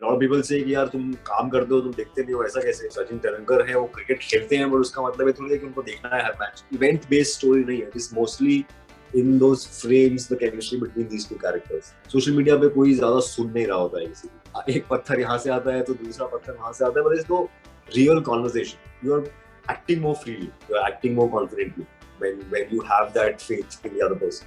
lot of people say कि यार तुम काम करते हो तुम देखते नहीं हो ऐसा कैसे सचिन तेंदुलकर है वो क्रिकेट खेलते हैं पर उसका मतलब है थोड़ी कि उनको देखना है हर मैच इवेंट बेस्ड स्टोरी नहीं है it is mostly in those frames the chemistry between these two characters social media पे कोई ज्यादा सुन नहीं रहा होता है किसी को एक पत्थर यहाँ से आता है तो दूसरा पत्थर वहां से आता है but it's no real conversation you are acting more freely you are acting more confidently when you have that faith in the other person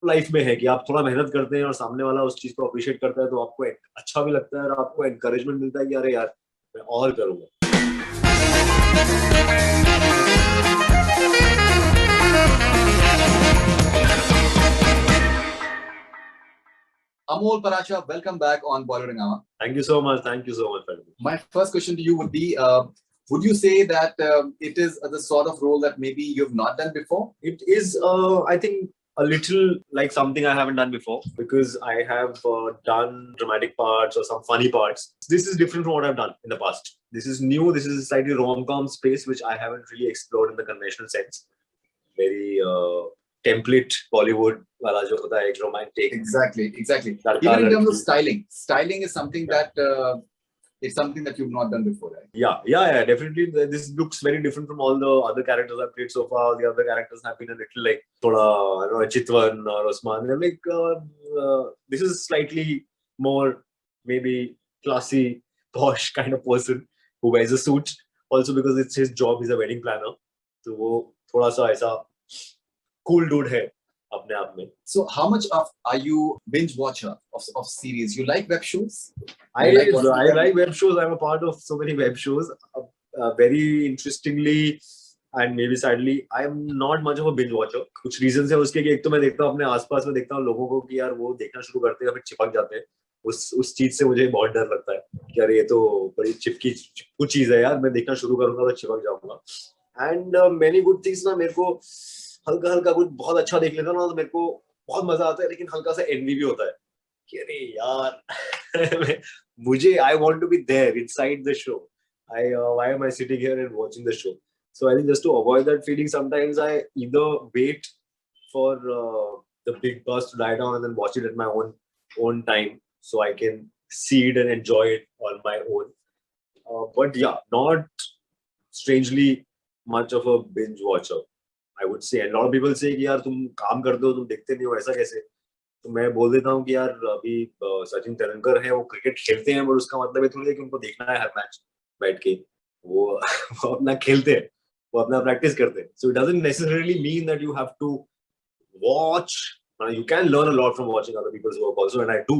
life में है कि आप थोड़ा मेहनत करते हैं और सामने वाला उस चीज को अप्रिशिएट करता है तो आपको अच्छा भी लगता है और आपको एनकरेजमेंट मिलता है कि अरे यार मैं और करूंगा Amol Paracha, welcome back on Bollywood Hungama. Thank you so much. Thank you so much. My first question to you would be, would you say that it is the sort of role that maybe you've not done before? It is, I think, a little like something I haven't done before because I have done dramatic parts or some funny parts. This is different from what I've done in the past. This is new. This is a slightly rom-com space which I haven't really explored in the conventional sense. Very template Bollywood wala jo hota hai, romantic. Exactly. Even in terms of styling is something that it's something that you've not done before, right? Yeah, definitely. This looks very different from all the other characters I've played so far. The other characters have been a little like thoda, I don't know, Chitwan or Osman. They're like this is slightly more maybe classy, posh kind of person who wears a suit. Also because it's his job, he's a wedding planner. So वो थोड़ा सा ऐसा cool dude है अपने आप में. So how much are you binge watcher of series? You like web shows? I like web shows. I'm a part of so many web shows. Very interestingly and maybe sadly, I'm not much of a binge watcher. कुछ reasons है उसके कि एक तो मैं देखता हूँ अपने आसपास में देखता हूँ लोगों को कि यार वो देखना शुरू करते हैं फिर चिपक जाते हैं. उस चीज से मुझे बहुत डर लगता है कि यार ये तो बड़ी चिपकू चीज है यार मैं देखना शुरू करूंगा तो चिपक जाऊंगा. And many good things ना मेरे को हल्का कुछ बहुत अच्छा देख लेता ना तो मेरे को बहुत मजा आता है लेकिन हल्का सा एनवी भी होता है कि अरे यार मुझे I want to be there inside the show. Why am I sitting here and watching the show? So I think just to avoid that feeling, sometimes I either wait for the big buzz to die down and then watch it at my own time so I can see it and enjoy it on my own. But yeah, not strangely much of a binge watcher. I would say, and a lot of people say कि यार तुम काम करते हो तुम देखते नहीं हो ऐसा कैसे तो मैं बोल देता हूँ कि यार अभी सचिन तेंदुलकर है वो क्रिकेट खेलते हैं पर उसका मतलब है थोड़ी कि उनको देखना है हर मैच बैठ के वो अपना खेलते हैं वो अपना प्रैक्टिस करते हैं so it doesn't necessarily mean that you have to watch you can learn a lot from watching other people's work also and I do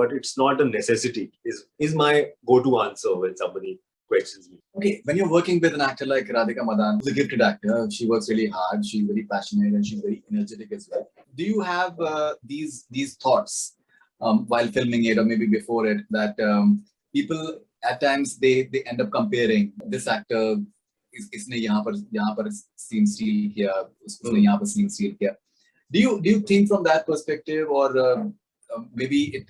but it's not a necessity is my go-to answer when somebody questions me. Okay, when you're working with an actor like Radhika Madan, who's a gifted actor, she works really hard, she's very passionate and she's very energetic as well. Do you have these thoughts while filming it or maybe before it that people at times they end up comparing this actor इसने यहाँ पर scene steal किया, उसने यहाँ पर scene steal किया. Do you think from that perspective or maybe it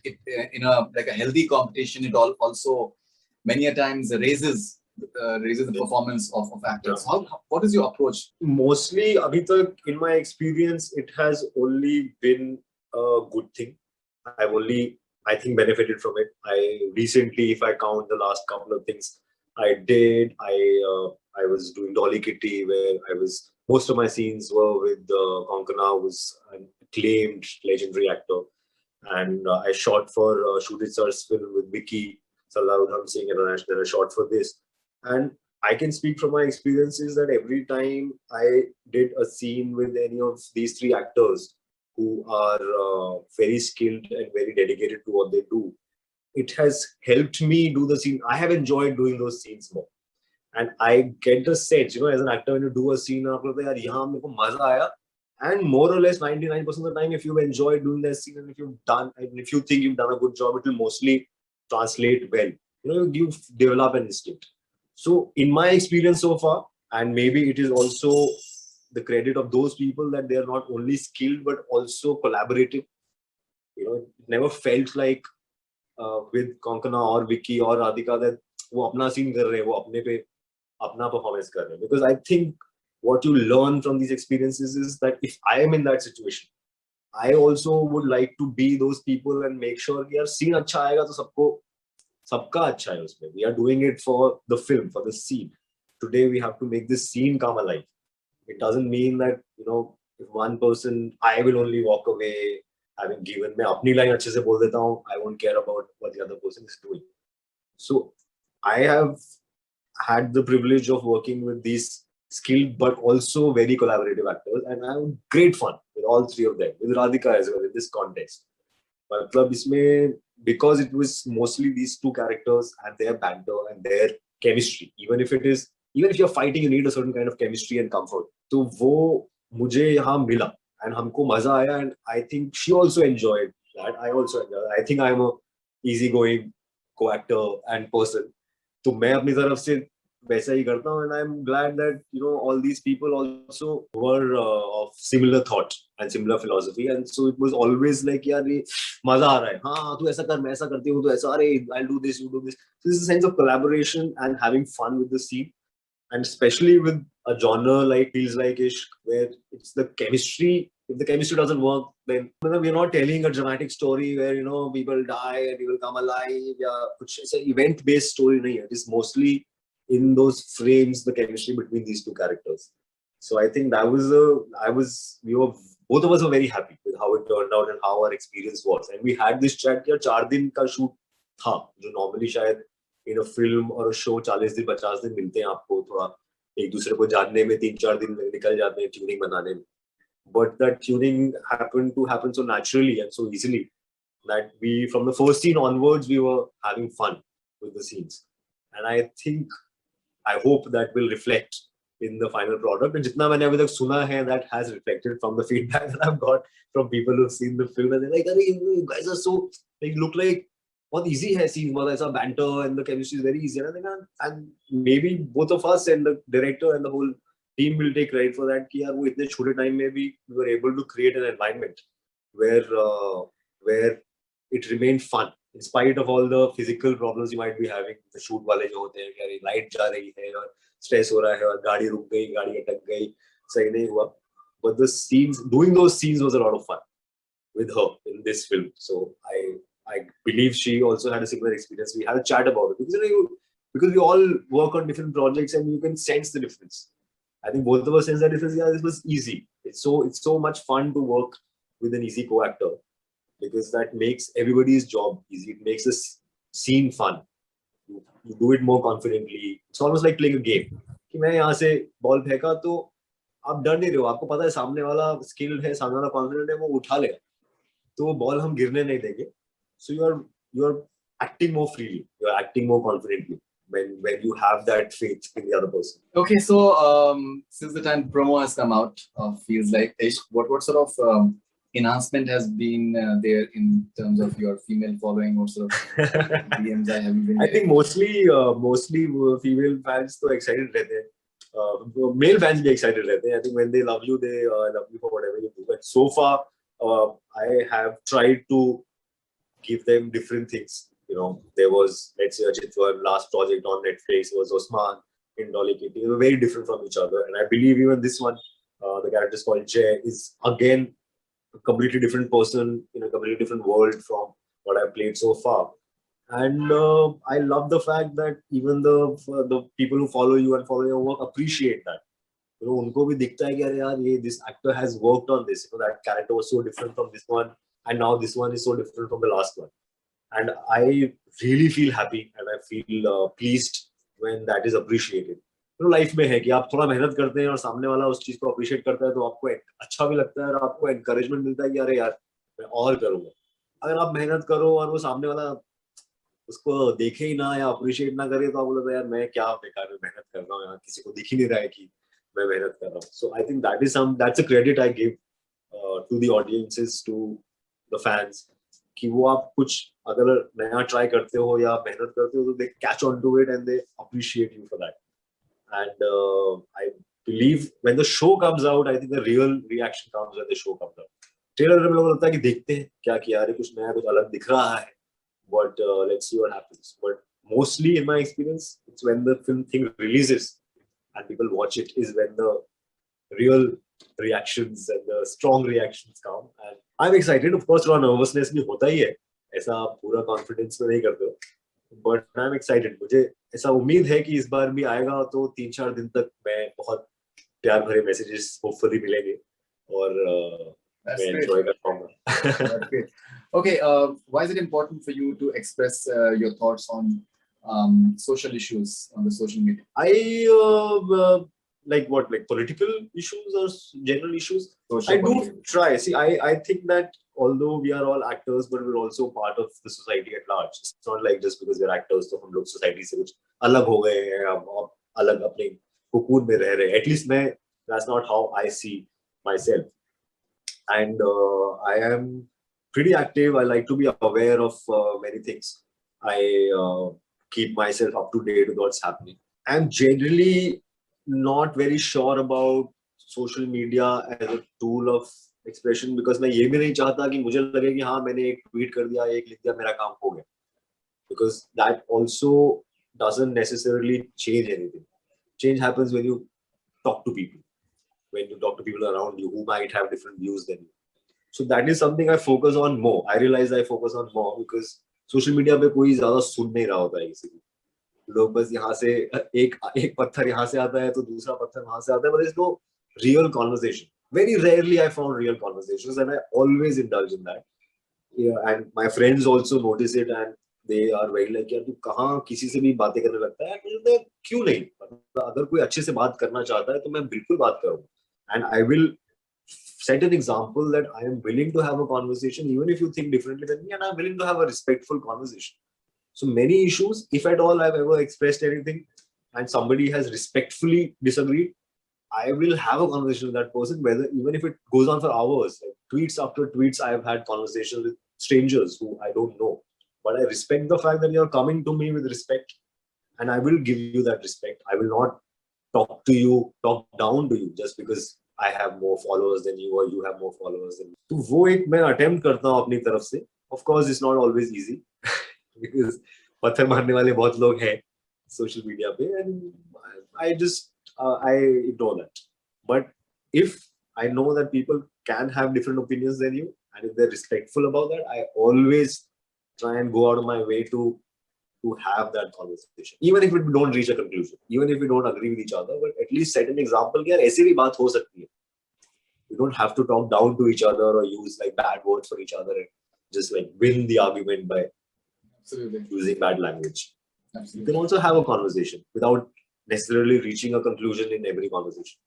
in a like a healthy competition it also many a times raises the performance of actors. What is your approach? Mostly, abhi tak, in my experience, it has only been a good thing. I've only, I think, benefited from it. I recently, if I count the last couple of things I did, I was doing Dolly Kitty, where most of my scenes were with Konkona, who was an acclaimed legendary actor. And I shot for Shudit Sir's film with Vicky. Sardar Udham Singh International, a shot for this. And I can speak from my experiences that every time I did a scene with any of these three actors who are very skilled and very dedicated to what they do, it has helped me do the scene. I have enjoyed doing those scenes more. And I get the sense, you know, as an actor, when you do a scene, and more or less 99% of the time, if you've enjoyed doing that scene and if you think you've done a good job, it will mostly translate well. You know, you develop an instinct. So in my experience so far, and maybe it is also the credit of those people that they are not only skilled but also collaborative. You know, it never felt like with Konkona or Vicky or Radhika that वो अपना scene कर रहे हैं, वो अपने पे अपना performance कर रहे हैं. Because I think what you learn from these experiences is that if I am in that situation, I also would like to be those people and make sure कि यार scene अच्छा आएगा तो सबको सबका अच्छा है उसमें. We are doing it for the film, for the scene. Today we have to make this scene come alive. It doesn't mean that, you know, if one person, I will only walk away having given, मैं अपनी line अच्छे से बोल देता हूँ, I won't care about what the other person is doing. So I have had the privilege of working with these skilled but also very collaborative actors, and I had great fun with all three of them, with Radhika as well in this context. मतलब इसमें, because it was mostly these two characters and their banter and their chemistry, even if you're fighting, you need a certain kind of chemistry and comfort. तो वो मुझे यहाँ मिला and हमको मजा आया, and I think she also enjoyed that. I also enjoyed. I think I'm a easygoing co-actor and person. तो मैं अपनी तरफ से वैसा ही करता हूँ, and I'm glad that, you know, all these people also were of similar thought and similar philosophy, and so it was always like यार ये मजा आ रहा है, हाँ तू ऐसा कर, मैं ऐसा करती हूँ, तो ऐसा, अरे I'll do this, you do this. So this is a sense of collaboration and having fun with the scene, and especially with a genre like Feels Like Ishq, where it's the chemistry. If the chemistry doesn't work, then we're not telling a dramatic story where, you know, people die and people come alive. Yeah, it's an event-based story. Nahi hai. It is mostly in those frames, the chemistry between these two characters. So I think we were, both of us were very happy with how it turned out and how our experience was. And we had this chat कि 4 दिन का shoot था, जो normally शायद in a film or a show 40 दिन 50 दिन मिलते हैं आपको, थोड़ा एक दूसरे को जानने में 3-4 दिन निकल जाते हैं ट्यूनिंग बनाने में. But that tuning happened to happen so naturally and so easily that we, from the first scene onwards, we were having fun with the scenes. And I hope that will reflect in the final product. And jitna maine abhi tak suna hai, that has reflected from the feedback that I've got from people who've seen the film, and they're like, you guys are so, like, look like बहुत easy है scene, बहुत ऐसा banter and the chemistry is very easy. And maybe both of us and the director and the whole team will take credit for that कि यार वो इतने छोटे time में भी we were able to create an environment where it remained fun in spite of all the physical problems you might be having. The shoot वाले जो होते हैं कि यार light जा रही है और stress हो रहा है और गाड़ी रुक गई, गाड़ी अटक गई, सही नहीं हुआ. But the scenes, doing those scenes was a lot of fun with her in this film. So I believe she also had a similar experience. We had a chat about it because, you know, because we all work on different projects and you can sense the difference. I think both of us sense that difference. Yeah, this was easy. It's so much fun to work with an easy co-actor because that makes everybody's job easy. It makes the scene fun. You do it more confidently. It's almost like playing a game. कि मैं यहाँ से ball फेंका तो आप डर नहीं रहे हो, आपको पता है सामने वाला स्किल्ड है, सामने वाला कॉन्फिडेंट है, वो उठा लेगा, तो बॉल हम गिरने नहीं देंगे. So you're acting more freely, you're acting more confidently when you have that faith in the other person. Okay, so since the time promo has come out of Feels Like Ishq, what sort of enhancement has been there in terms of your female following? What sort of DMs have you been? I think mostly female fans तो excited रहते हैं. Male fans भी excited रहते हैं. I think when they love you, they love you for whatever you do. But so far, I have tried to give them different things. You know, there was, let's say, Achitwar last project on Netflix was Osman in Dolly Kitty. They were very different from each other, and I believe even this one, the character is called Jay, is again a completely different person in a completely different world from what I've played so far. And I love the fact that even the people who follow you and follow your work appreciate that. You know, उनको भी दिखता है कि अरे यार ये this actor has worked on this. You know, that character was so different from this one, and now this one is so different from the last one. And I really feel happy and I feel pleased when that is appreciated. You know, life में है कि आप थोड़ा मेहनत करते हैं और सामने वाला उस चीज को appreciate करता है तो आपको अच्छा भी लगता है और आपको encouragement मिलता है कि अरे यार मैं और करूँगा. अगर आप मेहनत करो और वो सामने वाला उसको देखे ही ना या appreciate ना करे तो आप बोलते यार मैं क्या बेकार में मेहनत कर रहा हूँ, यार किसी को दिख ही नहीं रहा है कि मैं मेहनत कर रहा हूँ. So I think that's a credit I give to the audiences, to the fans, कि वो आप कुछ अगर नया ट्राई करते हो या मेहनत करते हो तो they catch on to it and they appreciate you for that. And I believe when the show comes out, I think the real reaction comes when the show comes out. Trailer में लोगों को लगता है कि देखते हैं क्या किया, अरे कुछ नया कुछ अलग दिख रहा है, but let's see what happens. But mostly in my experience, it's when the film thing releases and people watch it is when the real reactions and the strong reactions come. And I'm excited. Of course, थोड़ा nervousness भी होता ही है. ऐसा पूरा confidence में नहीं करते हो. But I'm excited. मुझे ऐसा उम्मीद है कि इस बार भी आएगा तो 3-4 दिन तक मैं बहुत प्यार भरे messages hopefully मिलेंगे और That's मैं great. enjoy कर पाऊंगा. That's great. Okay, why is it important for you to express your thoughts on social issues on the social media? I like what, like political issues or general issues? Social I do political. try. See, I think that although we are all actors, but we're also part of the society at large. It's not like just because we're actors, तो हम लोग society से कुछ अलग हो गए हैं, हम अलग अपने cocoon में रह रहे हैं. At least मैं, that's not how I see myself. And I am pretty active. I like to be aware of many things. I keep myself up to date with what's happening. I'm generally not very sure about social media as a tool of expression because मैं ये भी नहीं चाहता कि मुझे लगे कि हाँ मैंने एक tweet कर दिया, एक लिख दिया, मेरा काम हो गया. Because that also doesn't necessarily change anything. Change happens when you talk to people. When you talk to people around you who might have different views than you. So that is something I focus on more. I realize I focus on more because social media पे कोई ज़्यादा सुन नहीं रहा होता है किसी को. लोग बस यहाँ से एक पत्थर यहाँ से आता है तो दूसरा पत्थर वहाँ से आता है. But there's no real conversation. Very rarely I found real conversations, and I always indulge in that. Yeah, and my friends also notice it, and they are very like, यार तू कहाँ किसी से भी बातें करने लगता है? मुझे क्यों नहीं? अगर कोई अच्छे से बात करना चाहता है तो मैं बिल्कुल बात करूँगा. And I will set an example that I am willing to have a conversation even if you think differently than me, and I'm willing to have a respectful conversation. So many issues, if at all I've ever expressed anything and somebody has respectfully disagreed, I will have a conversation with that person, whether even if it goes on for hours. Like tweets after tweets, I have had conversations with strangers who I don't know. But I respect the fact that you're coming to me with respect, and I will give you that respect. I will not talk to you, talk down to you just because I have more followers than you or you have more followers than me. तो वो एक मैं attempt करता हूँ अपनी तरफ से. Of course, it's not always easy because पत्थर मारने वाले बहुत लोग हैं social media पे, and I just I ignore that. But if I know that people can have different opinions than you, and if they're respectful about that, I always try and go out of my way to have that conversation, even if we don't reach a conclusion, even if we don't agree with each other, but at least set an example कि यार ऐसी भी बात हो सकती है. We don't have to talk down to each other or use like bad words for each other and just like win the argument by using bad language. You can also have a conversation without necessarily reaching a conclusion in every conversation.